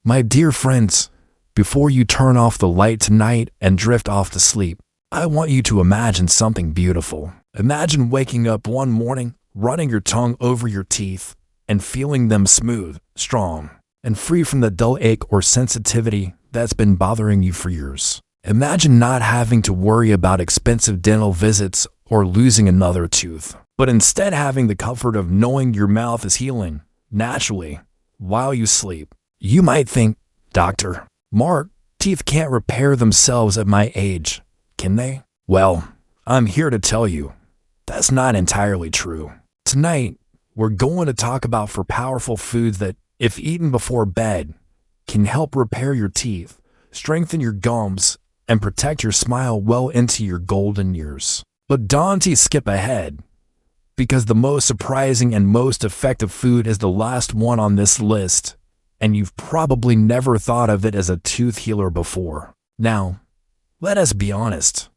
My dear friends, before you turn off the light tonight and drift off to sleep, I want you to imagine something beautiful. Imagine waking up one morning, running your tongue over your teeth, and feeling them smooth, strong, and free from the dull ache or sensitivity that's been bothering you for years. Imagine not having to worry about expensive dental visits or losing another tooth, but instead having the comfort of knowing your mouth is healing naturally while you sleep. You might think, Dr. Mark, teeth can't repair themselves at my age, can they? Well, I'm here to tell you, that's not entirely true. Tonight, we're going to talk about 4 powerful foods that, if eaten before bed, can help repair your teeth, strengthen your gums, and protect your smile well into your golden years. But don't skip ahead, because the most surprising and most effective food is the last one on this list, and you've probably never thought of it as a tooth healer before. Now, let us be honest.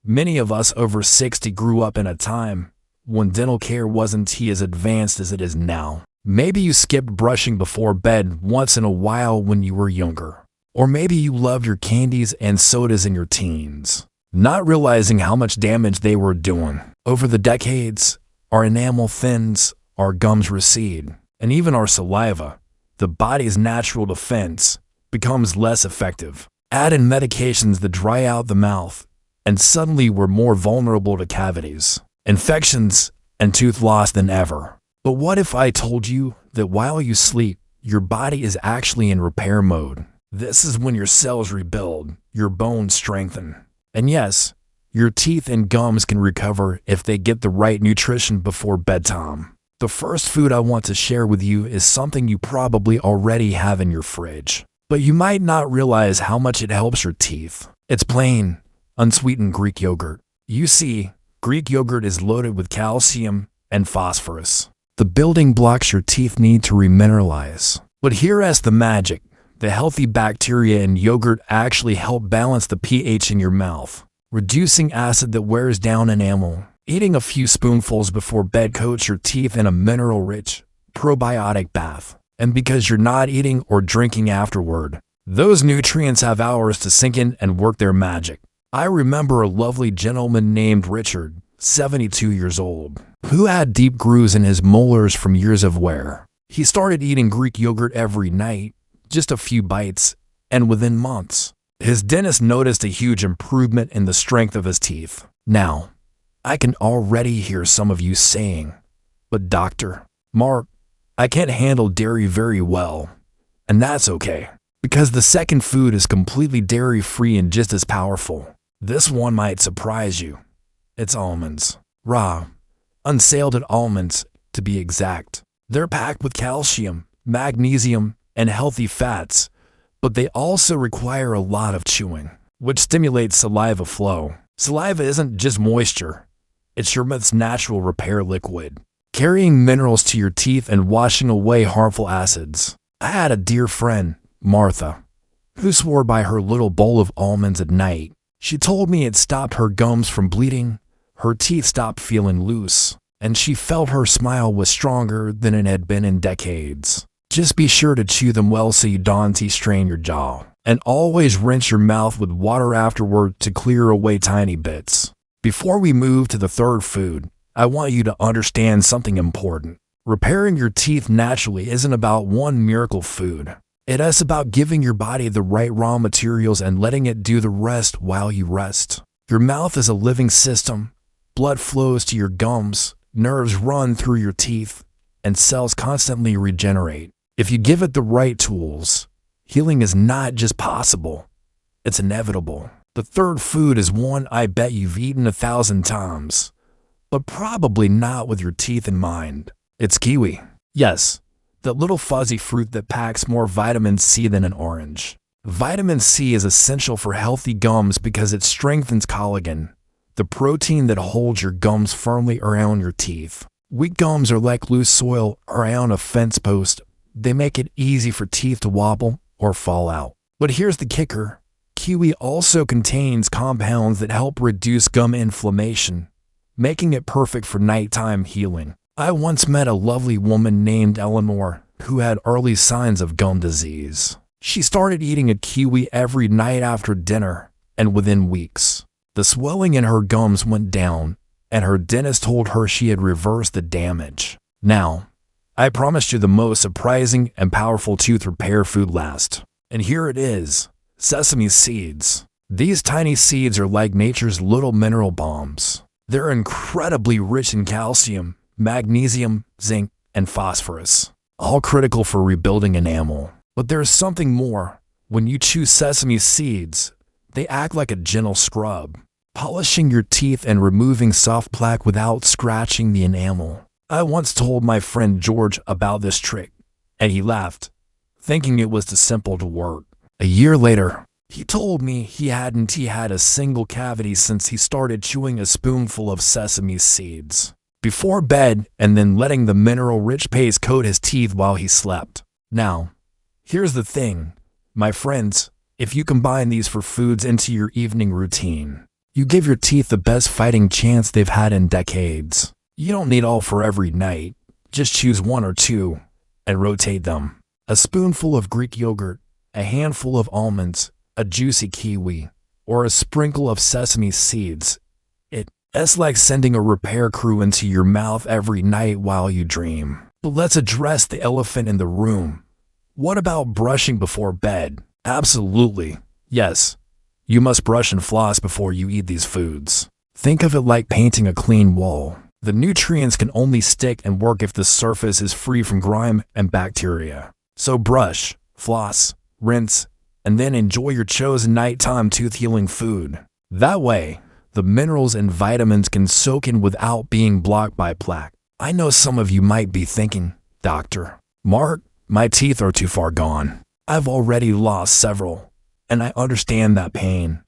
Many of us over 60 grew up in a time when dental care wasn't as advanced as it is now. Maybe you skipped brushing before bed once in a while when you were younger. Or maybe you loved your candies and sodas in your teens, not realizing how much damage they were doing. Over the decades, our enamel thins, our gums recede, and even our saliva, the body's natural defense, becomes less effective. Add in medications that dry out the mouth, and suddenly we're more vulnerable to cavities, infections, and tooth loss than ever. But what if I told you that while you sleep, your body is actually in repair mode? This is when your cells rebuild, your bones strengthen. And yes, your teeth and gums can recover if they get the right nutrition before bedtime. The first food I want to share with you is something you probably already have in your fridge, but you might not realize how much it helps your teeth. It's plain, unsweetened Greek yogurt. You see, Greek yogurt is loaded with calcium and phosphorus, the building blocks your teeth need to remineralize. But here's the magic. The healthy bacteria in yogurt actually help balance the pH in your mouth, reducing acid that wears down enamel. Eating a few spoonfuls before bed coats your teeth in a mineral-rich, probiotic bath. And because you're not eating or drinking afterward, those nutrients have hours to sink in and work their magic. I remember a lovely gentleman named Richard, 72 years old, who had deep grooves in his molars from years of wear. He started eating Greek yogurt every night, just a few bites, and within months, his dentist noticed a huge improvement in the strength of his teeth. Now, I can already hear some of you saying, but Dr. Mark, I can't handle dairy very well. And that's okay, because the second food is completely dairy-free and just as powerful. This one might surprise you. It's almonds. Raw, unsalted almonds, to be exact. They're packed with calcium, magnesium, and healthy fats, but they also require a lot of chewing, which stimulates saliva flow. Saliva isn't just moisture. It's your mouth's natural repair liquid, carrying minerals to your teeth and washing away harmful acids. I had a dear friend, Martha, who swore by her little bowl of almonds at night. She told me it stopped her gums from bleeding, her teeth stopped feeling loose, and she felt her smile was stronger than it had been in decades. Just be sure to chew them well so you don't strain your jaw, and always rinse your mouth with water afterward to clear away tiny bits. Before we move to the third food, I want you to understand something important. Repairing your teeth naturally isn't about one miracle food. It is about giving your body the right raw materials and letting it do the rest while you rest. Your mouth is a living system. Blood flows to your gums, nerves run through your teeth, and cells constantly regenerate. If you give it the right tools, healing is not just possible, it's inevitable. The third food is one I bet you've eaten 1,000 times, but probably not with your teeth in mind. It's kiwi. Yes, that little fuzzy fruit that packs more vitamin C than an orange. Vitamin C is essential for healthy gums because it strengthens collagen, the protein that holds your gums firmly around your teeth. Weak gums are like loose soil around a fence post. They make it easy for teeth to wobble or fall out. But here's the kicker. Kiwi also contains compounds that help reduce gum inflammation, making it perfect for nighttime healing. I once met a lovely woman named Eleanor who had early signs of gum disease. She started eating a kiwi every night after dinner, and within weeks, the swelling in her gums went down, and her dentist told her she had reversed the damage. Now, I promised you the most surprising and powerful tooth repair food last. And here it is, sesame seeds. These tiny seeds are like nature's little mineral bombs. They're incredibly rich in calcium, magnesium, zinc, and phosphorus, all critical for rebuilding enamel. But there's something more. When you chew sesame seeds, they act like a gentle scrub, polishing your teeth and removing soft plaque without scratching the enamel. I once told my friend George about this trick, and he laughed, thinking it was too simple to work. A year later, he told me he hadn't had a single cavity since he started chewing a spoonful of sesame seeds before bed and then letting the mineral-rich paste coat his teeth while he slept. Now, here's the thing, my friends, if you combine these four foods into your evening routine, you give your teeth the best fighting chance they've had in decades. You don't need all for every night. Just choose one or two and rotate them. A spoonful of Greek yogurt, a handful of almonds, a juicy kiwi, or a sprinkle of sesame seeds. It's like sending a repair crew into your mouth every night while you dream. But let's address the elephant in the room. What about brushing before bed? Absolutely. Yes, you must brush and floss before you eat these foods. Think of it like painting a clean wall. The nutrients can only stick and work if the surface is free from grime and bacteria. So brush, floss, rinse, and then enjoy your chosen nighttime tooth-healing food. That way, the minerals and vitamins can soak in without being blocked by plaque. I know some of you might be thinking, Dr. Mark, my teeth are too far gone. I've already lost several, and I understand that pain.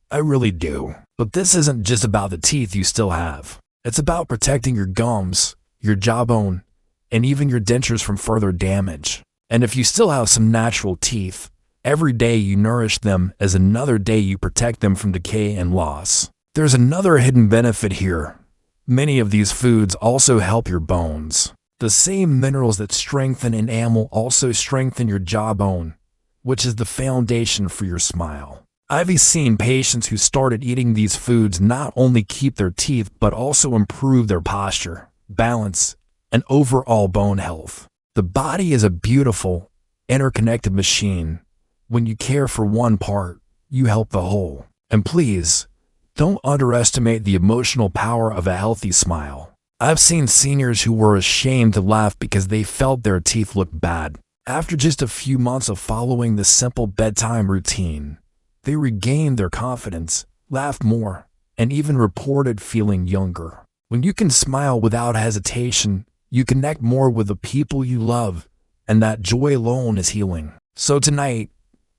I really do. But this isn't just about the teeth you still have. It's about protecting your gums, your jawbone, and even your dentures from further damage. And if you still have some natural teeth, every day you nourish them is another day you protect them from decay and loss. There's another hidden benefit here. Many of these foods also help your bones. The same minerals that strengthen enamel also strengthen your jawbone, which is the foundation for your smile. I've seen patients who started eating these foods not only keep their teeth but also improve their posture, balance, and overall bone health. The body is a beautiful, interconnected machine. When you care for one part, you help the whole. And please, don't underestimate the emotional power of a healthy smile. I've seen seniors who were ashamed to laugh because they felt their teeth looked bad. After just a few months of following the simple bedtime routine, they regained their confidence, laughed more, and even reported feeling younger. When you can smile without hesitation, you connect more with the people you love, and that joy alone is healing. So tonight,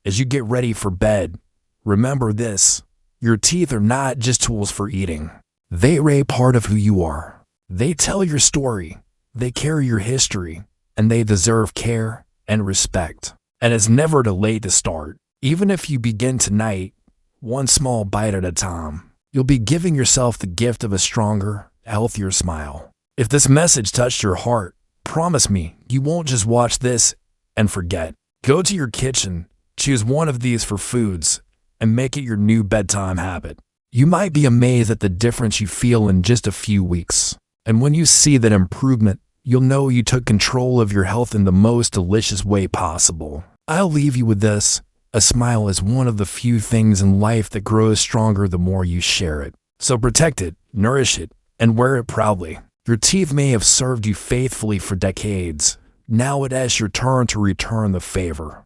as you get ready for bed, remember this: your teeth are not just tools for eating. They are a part of who you are. They tell your story, they carry your history, and they deserve care and respect. And it's never too late to start. Even if you begin tonight, one small bite at a time, you'll be giving yourself the gift of a stronger, healthier smile. If this message touched your heart, promise me you won't just watch this and forget. Go to your kitchen, choose one of these for foods, and make it your new bedtime habit. You might be amazed at the difference you feel in just a few weeks. And when you see that improvement, you'll know you took control of your health in the most delicious way possible. I'll leave you with this. A smile is one of the few things in life that grows stronger the more you share it. So protect it, nourish it, and wear it proudly. Your teeth may have served you faithfully for decades. Now it is your turn to return the favor.